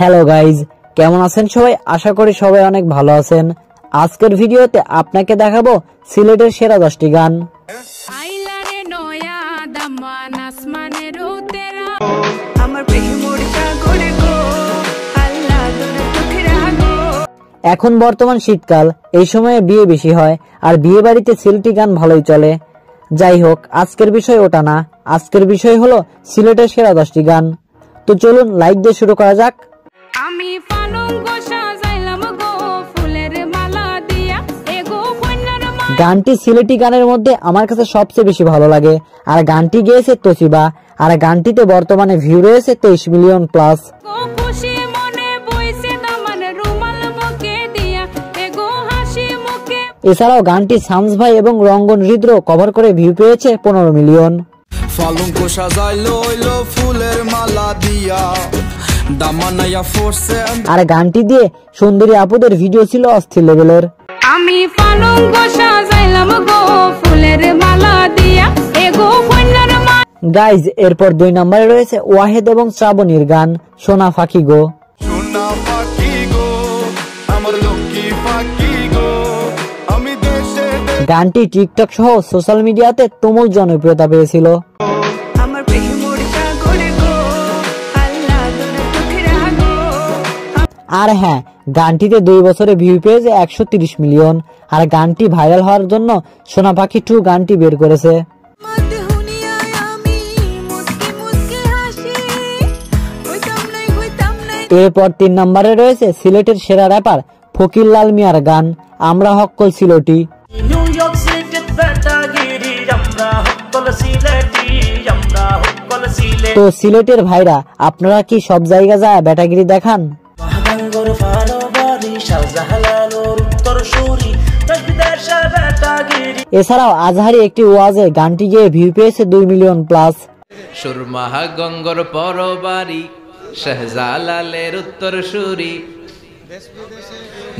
Hello guys, কেমন আছেন সবাই? আশা করি সবাই অনেক ভালো আছেন। আজকের ভিডিওতে আপনাকে দেখাবো সিলেটের সেরা 10টি গান। এখন বর্তমান শীতকাল, এই সময়ে বিয়ে বেশি হয় আর বিয়ে বাড়িতে সিলেটি গান ভালোই চলে। যাই হোক, আজকের বিষয় ওটা না, আজকের বিষয় হলো সিলেটের সেরা 10টি গান। তো চলুন লাইক দিয়ে শুরু করা যাক। গানটি সিলেটি গানের মধ্যে আমার কাছে সবচেয়ে বেশি ভালো লাগে, আর গানটি গেয়েছে তোসিবা, আর গানটিতে বর্তমানে ভিউ রয়েছে 23 মিলিয়ন প্লাস। এছাড়াও গানটি শামস ভাই এবং রঙ্গন হৃদ্র কভার করে ভিউ পেয়েছে 15 মিলিয়ন। আর গানটি দিয়ে সুন্দরী আপুদের ভিডিও ছিল অস্থির লেভেলের। আমি গাইজ, এরপর 2 নম্বরে রয়েছে ওয়াহেদ এবং শ্রাবণীর গান সোনা ফাঁকি গো। গানটি টিকটক সহ সোশ্যাল মিডিয়াতে তুমুল জনপ্রিয়তা পেয়েছিল। আর হ্যাঁ, গানটিতে 2 বছরে ভিউ পেয়েছে 130 মিলিয়ন। আর গানটি ভাইরাল হওয়ার জন্য সোনা পাখি 2 গানটি বের করেছে। এরপর 3 নম্বরে রয়েছে সিলেটের সেরা র্যাপার ফকির লাল মিয়ার গান আমরা হক্কল সিলেটি। তো সিলেটের ভাইরা, আপনারা কি সব জায়গা যায় ব্যাটাগিরি দেখান? এছাড়াও আজহারি একটি ওয়াজে গানটি গিয়ে ভিউ পেয়েছে 2 মিলিয়ন প্লাস। সুরমাহা গঙ্গর পরবাড়ি শাহজালালের উত্তর সুরি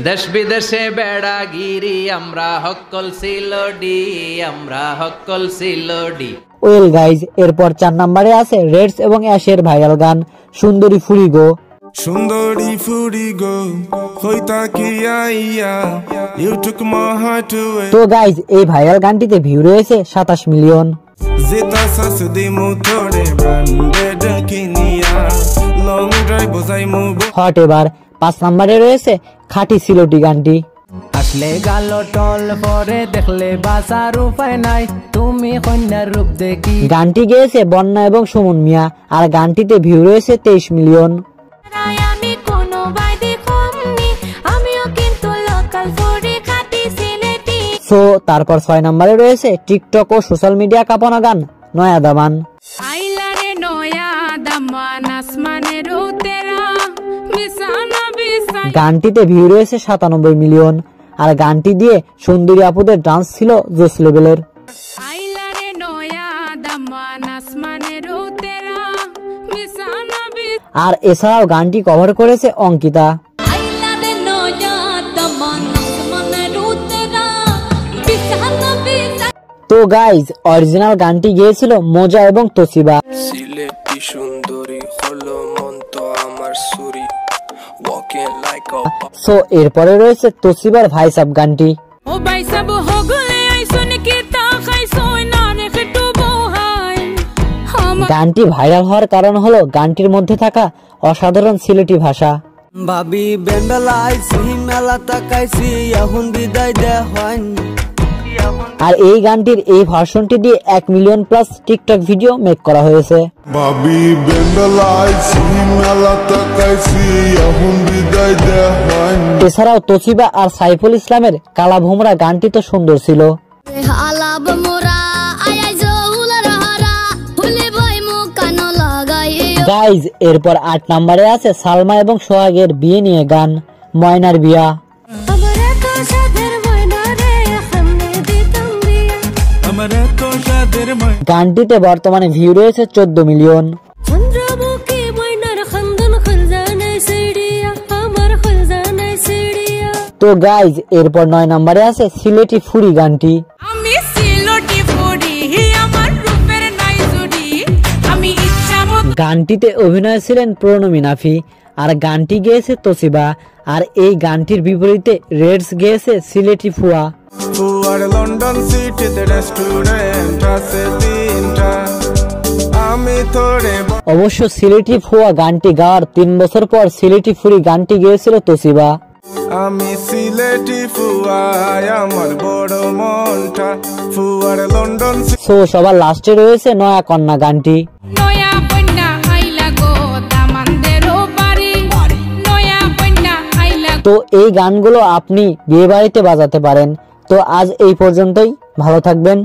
দেশ বিদেশে বেড়াগিরি আমরা হক্কল সিলোডি, আমরা হক্কল সিলোডি। ওয়েল গাইজ, এরপর 4 নম্বরে আছে রেডস এবং অ্যাশের ভাইরাল গান সুন্দরী ফুরি গো। সুন্দরী ফুরি গো হইতা কি আইয়া you took my heart away. তো গাইজ, এই ভাইরাল গানটিতে ভিউ রয়েছে 27 মিলিয়ন। জেতা সাসদি মোটরে ব্র্যান্ডেড কিনিয়া লং ড্রাইভ বজাই মু হট। এবার 5 নম্বরে রয়েছে খাঁটি সিলেটি গানটি আসলে গালো টল পরে দেখলে বাসার উপায় নাই তুমি কন্যার রূপ দেখি। গানটি গেয়েছে বন্যা এবং সুমন মিয়া, আর গানটিতে ভিউ রয়েছে 23 মিলিয়ন। সো তারপর 6 নম্বরে রয়েছে টিকটক ও সোশ্যাল মিডিয়া কাঁপানো গান নয়া দামান। গানটিতে ভিউ রয়েছে 97 মিলিয়ন। আর গানটি দিয়ে সুন্দরী আপুদের ডান্স ছিল জোস লেভেলের। আর এছাড়াও গানটি কভার করেছে অঙ্কিতা। তো গাইজ, অরিজিনাল গানটি গেয়েছিল মোজা এবং তোসিবা। সো এরপরে রয়েছে তোসিবার ভাইসাব গানটি। গানটি ভাইরাল হওয়ার কারণ হলো গানটির মধ্যে থাকা অসাধারণ সিলেটি ভাষা। ভাবি বেন্ডালাইছি মেলা তাকাইছি এখন বিদায় দে হয়। আর এই গানটির এই ভার্সনটি দিয়ে 1 million plus TikTok video make করা হয়েছে। এছাড়াও তোসিবা আর সাইফুল ইসলামের কালা ভোমরা গানটি তো সুন্দর ছিল। গাইজ, এরপর 8 নম্বরে আছে সালমা এবং সোহাগের বিয়ে নিয়ে গান ময়নার বিয়া। গানটিতে বর্তমানে ভিউ রয়েছে 14 মিলিয়ন। তো গাইজ, এরপর 9 নম্বরে আছে সিলেটি ফুরি গানটি। গানটিতে অভিনয় ছিলেন প্রণমী নাফি, আর গানটি গেয়েছে তোশিবা। আর এই গানটির বিপরীতে রেডস গেয়েছে সিলেটি ফুয়া। ফুয়ার লন্ডন সিটিতে রেস্টুরেন্ট আছে তিনটা, আমি তোরে। অবশ্য সিলেটি ফুয়া গানটি গাওয়ার 3 বছর পর সিলেটি ফুরি গানটি গেয়েছিল তোশিবা। আমি সিলেটি ফুয়া আমার বড় মনটা, ফুয়ার লন্ডন। সো সবার লাস্টে রয়েছে নয়া কন্যা গানটি। তো এই গানগুলো আপনি বিয়ে বাড়িতে বাজাতে পারেন। তো আজ এই পর্যন্তই, ভালো থাকবেন।